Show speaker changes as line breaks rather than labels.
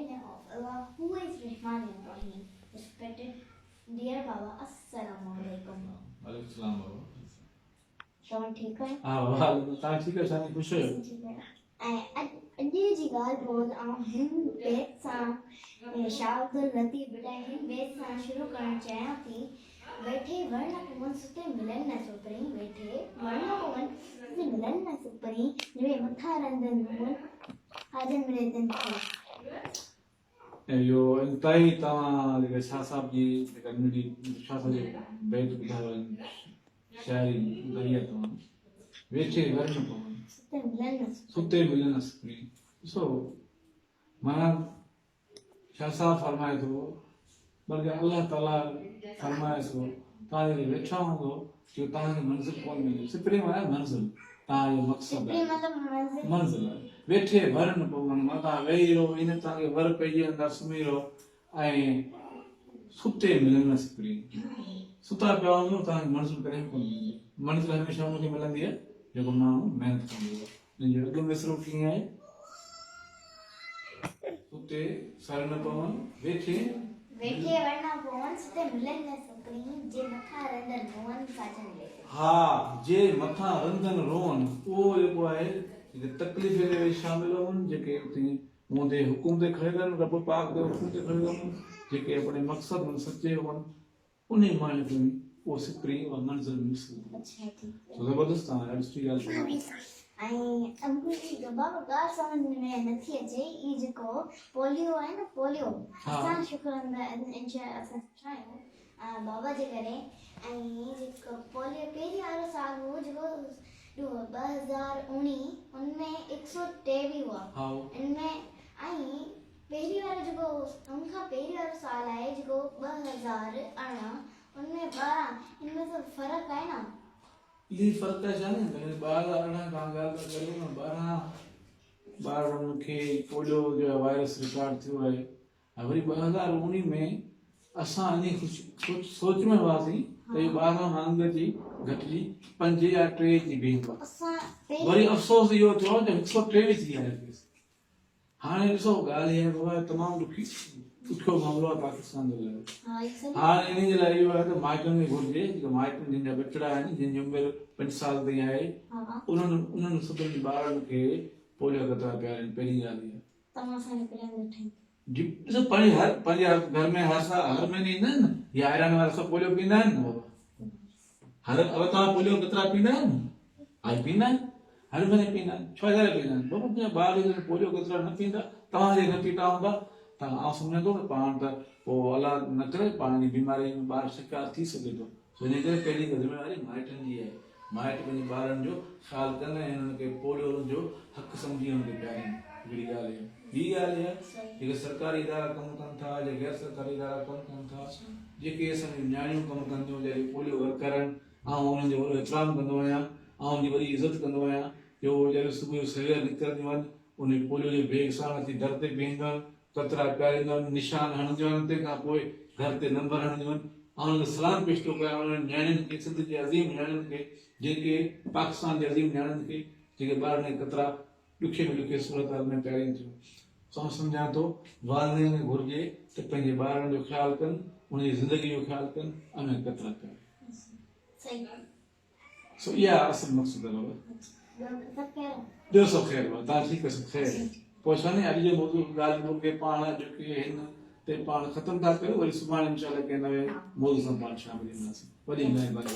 name of Allah, who is Rahman and Rahim. Respected dear Baba, Assalamu alaikum.
वालेकुम सलाम बाबा।
श्रवण ठीक है?
हाँ बाबा तव्हां ठीकु आहियो? साईं ख़ुशि आहियो?
ठीक है। अॼु जी ॻाल्हि ॿोल ऐं हिन बैत सां शाहअब्दुल लतीफ़ ॿुधाए हिन बैत सां शुरू करणु चाहियां थी। वेठे वण पवन सुते मिलन न सुपरी, वेठे वण पवन सुते मिलन न सुपरी, जिवे मथा रंदन हुन आजन मिले दिन
यो इंतहाई तव्हां जेके शाह साहब जी जेका नंढी शाह साहब जे बैत ॿुधायो आहिनि शाइरी ॿुधाई आहे तव्हां। वेठे वण पवन सुते मिलन न सुपरी। ॾिसो माना शाह साहब फरमाए थो बल्कि अल्लाह ताला फरमाए थो तव्हां जेके वेठा हूंदो जो तव्हांखे मंज़िल कोन मिले। सिपरी माना मंज़िल तव्हांजो मक़सदु आहे मंज़िल आहे। वेठे वर न पवन मां तव्हां वेही रहो इन तव्हांखे वर पइजी अंदरि सुम्ही रहो ऐं सुते मिलन न सिपरी। सुता पिया हूंदो तव्हांखे मंज़िल कॾहिं कोन मिलंदी। मंज़िल हमेशह हुनखे मिलंदी आहे जेको माण्हू महिनत कंदो आहे। हिनजो अॻु मिसरो कीअं आहे? सुते सर न पवन वेठे
वण पवन सुते मिलन न सुपरी, जे मथा रंदन रोवन साजन ले।
हाँ जे मथा रंदन रोवन उहो जेको आहे जेके तकलीफ़ में शामिल हुअनि जेके उते मुंहिंजे हुकुम ते खड़े रहनि रब पाक जे हुकुम ते खड़े रहनि जेके अपने मक़सद में सचे हुअनि उन माण्हू खे उहो सिपरी और मंज़िल मिलंदी।
अच्छा ठीक है।
तो ज़बरदस्त आहे ॾिसी ॻाल्हि।
ऐं अंकुरी बाबा ॻाल्हि सम्झ में नथी अचे ई जेको पोलियो आहे न पोलियो असां शुक्रगुज़ार इंशाअल्लाह असां ठाहियूं बाबा जे करे। ऐं जेको पोलियो पहिरीं वारो साल हो जेको 2019 उनमें 123 हुआ इनमें। ऐं पहिरीं वारो जेको उनखां पहिरीं वारो साल आहे जेको 2018 उनमें 12 इनमें तो फ़र्क़ु आहे न।
ये फर्क है जाने 2018 का ॻाल्हि था करियूं न 12 ॿारनि खे पोलियो जो वायरस रिकॉर्ड थियो आहे। ऐं वरी 2019 में असां अञा सोच में हुआसीं त इहो 12 मांग जी घटिजी 5 या 3 जी बीहंदो। वरी अफ़सोस इहो थियो जो 123 थी आहे। हाणे ॾिसो ॻाल्हि इहा बाबा तमामु ॾुखियो मामिलो आहे पाकिस्तान जे लाइ। हाणे इन जे लाइ इहो आहे त माइटनि खे घुरिजे जेके माइटनि जिन जा बचड़ा आहिनि जिन जी उमिरि 5 साल ताईं आहे उन्हनि सभिनी ॿारनि खे पोलियो कतरा पिया आहिनि। पहिरीं ॻाल्हि ॾिसो पंहिंजे घर में हर महीने ईंदा आहिनि न या आयरन वारा सभु पोलियो पींदा आहिनि न हर अब तव्हां पोलियो कतरा पींदा आहिनि आज पींदा आहिनि हर महीने पींदा आहिनि छो करे पींदा आहिनि बाबा तुंहिंजा ॿार पोलियो कतरा न पींदा तव्हां जे न पीता हूंदा त आउं सम्झंदो त पाण त पोइ अलाह न करे पाण जी बीमारी में ॿार शिकार थी सघे थो। इन करे पहिरीं ज़िम्मेवारी माइटनि जी आहे। माइट पंहिंजे ॿारनि जो ख़्यालु कंदा आहिनि हुननि खे पोलियो जो हक़ सम्झी हुनखे पियारीनि। हिकिड़ी ॻाल्हि आहे। ॿी ॻाल्हि आहे जेके सरकारी इदारा कमु कनि था या गैर सरकारी इदारा कमु कनि था जेके असांजी नियाणियूं कमु कंदियूं जेके पोलियो वर्कर आहिनि ऐं उन्हनि जो वॾो एतिराम कंदो आहियां ऐं उनजी वॾी इज़त कंदो आहियां जो जॾहिं सुबुह जो सवेर निकिरंदियूं आहिनि उन पोलियो जे बैग सां अची दर ते बीहंदियूं आहिनि कतरा पियारींदियूं आहिनि निशान हणंदियूं आहिनि तंहिंखां पोइ घर ते नंबर हणंदियूं आहिनि ऐं उन्हनि खे सलाम पेश थो कयां उन्हनि नियाणियुनि खे सिंध जे अज़ीम नियाणियुनि खे जेके पाकिस्तान जे अज़ीम नियाणियुनि खे जेके ॿारनि खे कतरा ॾुखे में ॾुखे सूरत में पियारीनि थियूं। सो सम्झां थो वालदेन खे घुरिजे त पंहिंजे ॿारनि जो ख़्यालु कनि उनजी ज़िंदगी जो ख़्यालु कनि ऐं कतरा पियारीनि। सो इहा असुल मक़सदु आहे बाबा। ॿियो सभु ख़ैरु आहे तव्हां ठीकु आहे सभु ख़ैरु पोइ छा अॼु जो मौज़ू ॻाल्हि ॿोल पाण जेके हिन ते पाण ख़तमु था कयूं वरी सुभाणे इंशाअल्लाह कंहिं नवे मौज़ू सां पाण शामिल थींदासीं। वॾी महिरबानी।